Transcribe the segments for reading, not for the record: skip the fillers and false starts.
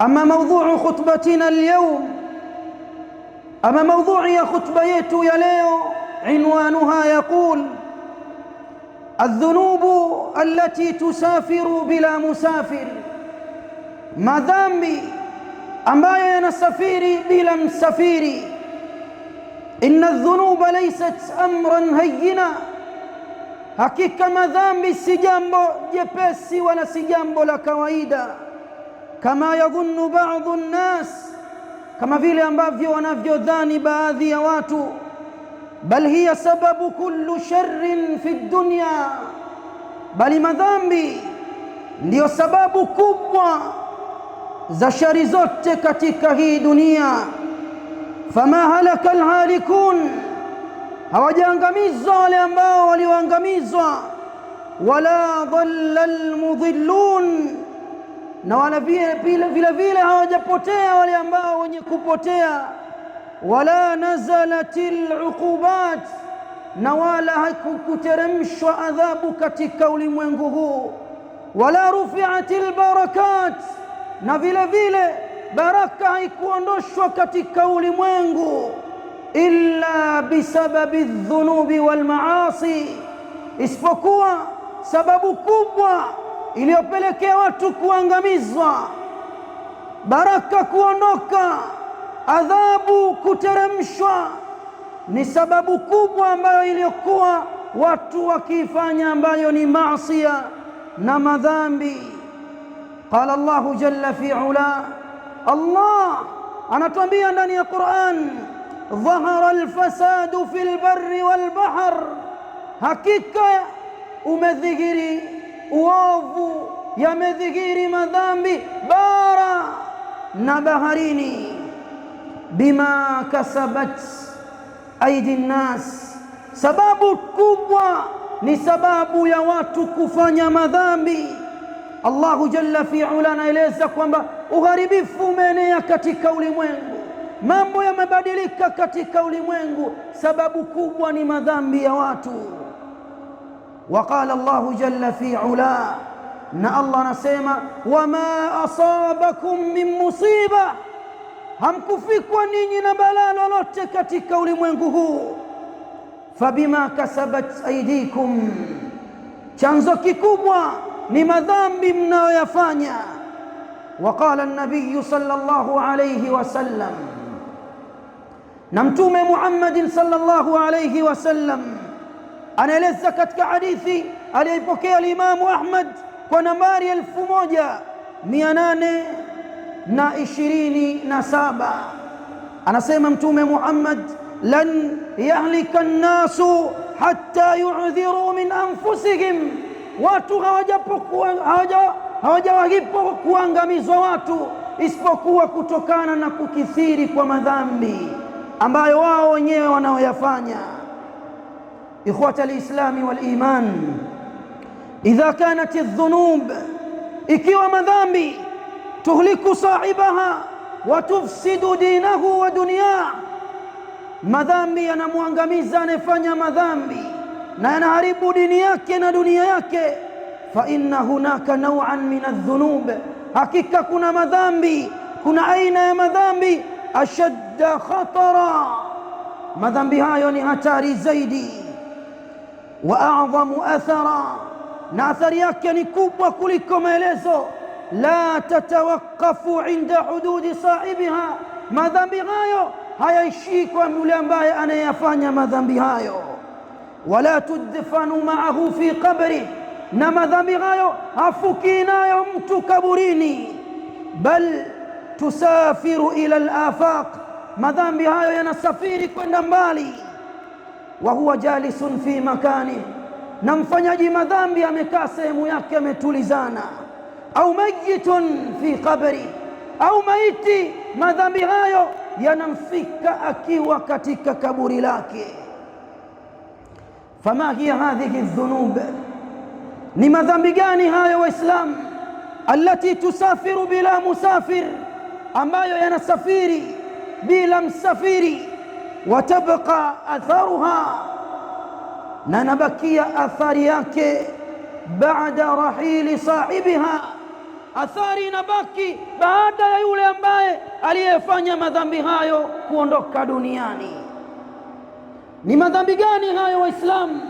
أما موضوع خطبتنا اليوم، أما موضوع يا خطبة yetu ya leo, عنوانها يقول: الذنوب التي تسافر بلا مسافر. madhambi ambayo yanasafiri bila msafiri. inna adh-dhunuba laysat amran hayyina, hakika madhambi si jambo jepesi wala si jambo la kawaida. kama yadhunnu ba'dhu an-nas, kama vile ambavyo wanavyodhani baadhi ya watu. bal hiya sababu kullu sharrin fi dunya, bali madhambi ndiyo sababu kubwa za shari zote katika hii dunia. fama halaka alhalikun, hawajaangamizwa wale ambao walioangamizwa. wala dhalla almudhillun, na wala vile vile hawajapotea wale ambao wenye kupotea. wala nazalatil uqubat, na wala hakuteremshwa adhabu katika ulimwengu huu. wala rufi'atil barakat, na vile vile baraka haikuondoshwa katika ulimwengu. illa bisababi dhunubi wal maasi, isipokuwa sababu kubwa iliyopelekea watu kuangamizwa, baraka kuondoka, adhabu kuteremshwa, ni sababu kubwa ambayo iliyokuwa watu wakifanya, ambayo ni maasi na madhambi. qala Allahu jalla fi ula, Allah anatuambia ndani ya Qur'an: dhahara alfasadu fil barri wal bahr, hakika umedhihiri uovu, yamedhihiri madhambi bara na baharini. bima kasabat aidi nnas, sababu kubwa ni sababu ya watu kufanya madhambi. Allahu jalla fi ula anaeleza kwamba uharibifu umeenea katika ulimwengu, mambo yamebadilika katika ulimwengu, sababu kubwa ni madhambi ya watu. وقال الله جل في علا، na Allah anasema: wama asabakum min musiba, hamkufikwa ninyi na balaa lolote katika ulimwengu huu. fabima kasabat aidikum, chanzo kikubwa ni madhambi mnayoyafanya. وقال النبي صلى الله عليه وسلم، na Mtume Muhammad sallallahu alayhi wasallam anaeleza katika hadithi aliyopokea al-Imamu Ahmad kwa nambari 1827, anasema Mtume Muhammad: lan yahlika an-nasu hatta yu'dhiru min anfusihim, watu hawajawahipo kuangamizwa watu isipokuwa kutokana na kukithiri kwa madhambi ambayo wao wenyewe wanaoyafanya. إخوة الإسلام والإيمان، إذا كانت الذنوب ikiwa madhambi تهلك صاحبها وتفسد دينه ودنياه, madhambi yanamwangamiza anayefanya madhambi na yanaharibu dini yake na dunia yake. fa inna hunaka naw'an min adh-dhunub, hakika kuna madhambi, kuna aina ya madhambi ashadda khatara, madhambi hayo ni hatari zaidi. wa a'dhamu athara, na athari yake ni kubwa kuliko maelezo. la tatawaqqafu inda hududi sahibiha, madhambi hayo hayaishii kwa yule ambaye anayafanya madhambi hayo. wala tudfanu ma'ahu fi qabri, na madhambi hayo hafuki nayo mtu kaburini. bal tusafiru ila al-afaq, madhambi hayo yanasafiri kwenda mbali. wa huwa jalisun fi makani, na mfanyaji madhambi amekaa sehemu yake ametulizana. au mayitun fi qabri, au maiti, madhambi hayo yanamfika akiwa katika kaburi lake. fama hiya hadhihi dhunub, ni madhambi gani hayo Waislamu? allati tusafiru bila musafir, ambayo yanasafiri bila msafiri. watabqa atharuha, na nabakia athari yake baada rahili sahibiha, athari inabaki baada ya yule ambaye aliyefanya madhambi hayo kuondoka duniani. Ni madhambi gani hayo Waislamu,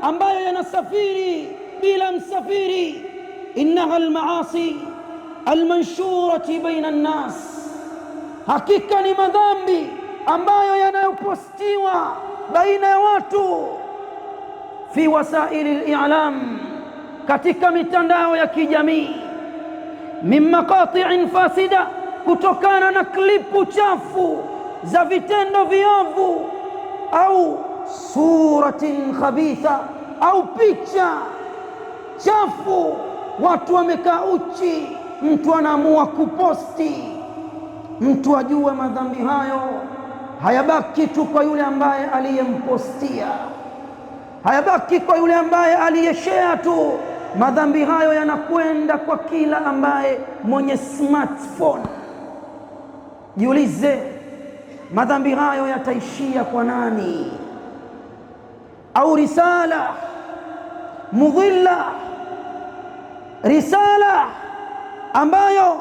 ambayo yanasafiri bila msafiri? Innaha almaasi almanshurati baina nnas, hakika ni madhambi ambayo yanayopostiwa baina ya watu, fi wasaili al-i'lam, katika mitandao ya kijamii, min maqati'in fasida, kutokana na klipu chafu za vitendo viovu, au suratin khabitha, au picha chafu, watu wamekaa uchi, mtu anaamua kuposti. Mtu ajue madhambi hayo hayabaki tu kwa yule ambaye aliyempostia, hayabaki kwa yule ambaye aliyeshare tu. Madhambi hayo yanakwenda kwa kila ambaye mwenye smartphone. Jiulize, madhambi hayo yataishia kwa nani? Au risala mudhilla, risala ambayo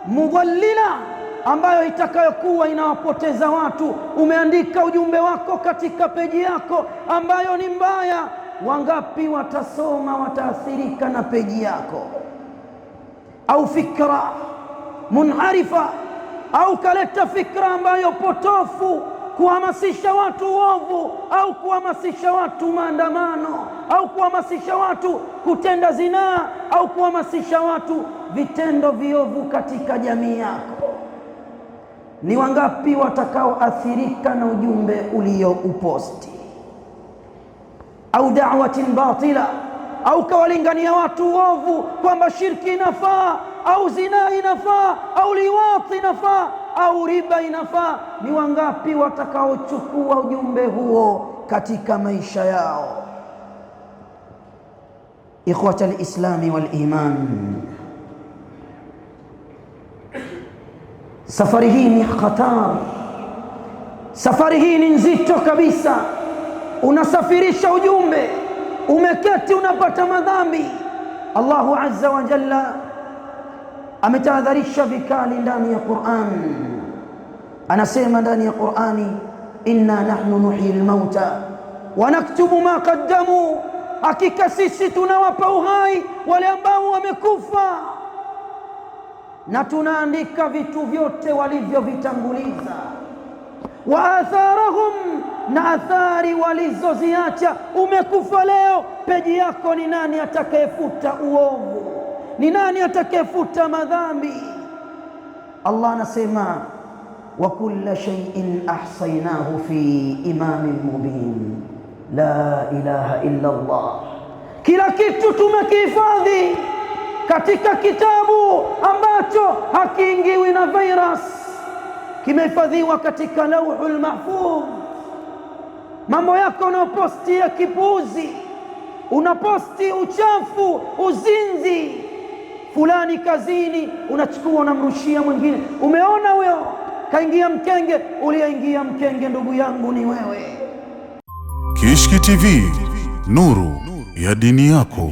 mudhallila, ambayo itakayokuwa inawapoteza watu. Umeandika ujumbe wako katika peji yako ambayo ni mbaya, wangapi watasoma, wataathirika na peji yako? Au fikra munharifa, au kaleta fikra ambayo potofu, kuhamasisha watu uovu, au kuhamasisha watu maandamano, au kuhamasisha watu kutenda zinaa, au kuhamasisha watu vitendo viovu katika jamii yako. Ni wangapi watakaoathirika na ujumbe uliouposti? Au da'watin batila, au kawalingania watu uovu kwamba shirki inafaa, au zinaa inafaa, au liwati inafaa, au riba inafaa. Ni wangapi watakaochukua ujumbe huo katika maisha yao? Ikhwata al-islami wal iman, safari hii ni hatari, safari hii ni nzito kabisa. Unasafirisha ujumbe, umeketi unapata madhambi. Allahu azza wa jalla ametahadharisha vikali ndani ya Qur'an. Anasema ndani ya Qur'ani, inna nahnu nuhyi al-mauta wa naktubu ma qaddamu, hakika sisi tunawapa uhai wale ambao wamekufa na tunaandika vitu vyote walivyovitanguliza. Wa atharahum, na athari walizoziacha. Umekufa leo, peji yako ni nani atakayefuta uovu? Ni nani atakayefuta madhambi? Allah anasema, wa kulla shay'in ahsaynahu fi imamin mubin, la ilaha illa Allah. Kila kitu tumekihifadhi katika kitabu ambacho hakiingiwi na virus, kimehifadhiwa katika lauhul mahfudh. Mambo yako unaposti ya kipuuzi, unaposti uchafu, uzinzi fulani kazini, unachukua unamrushia mwingine. Umeona huyo kaingia mkenge, uliyeingia mkenge ndugu yangu ni wewe. Kishki TV, nuru ya dini yako.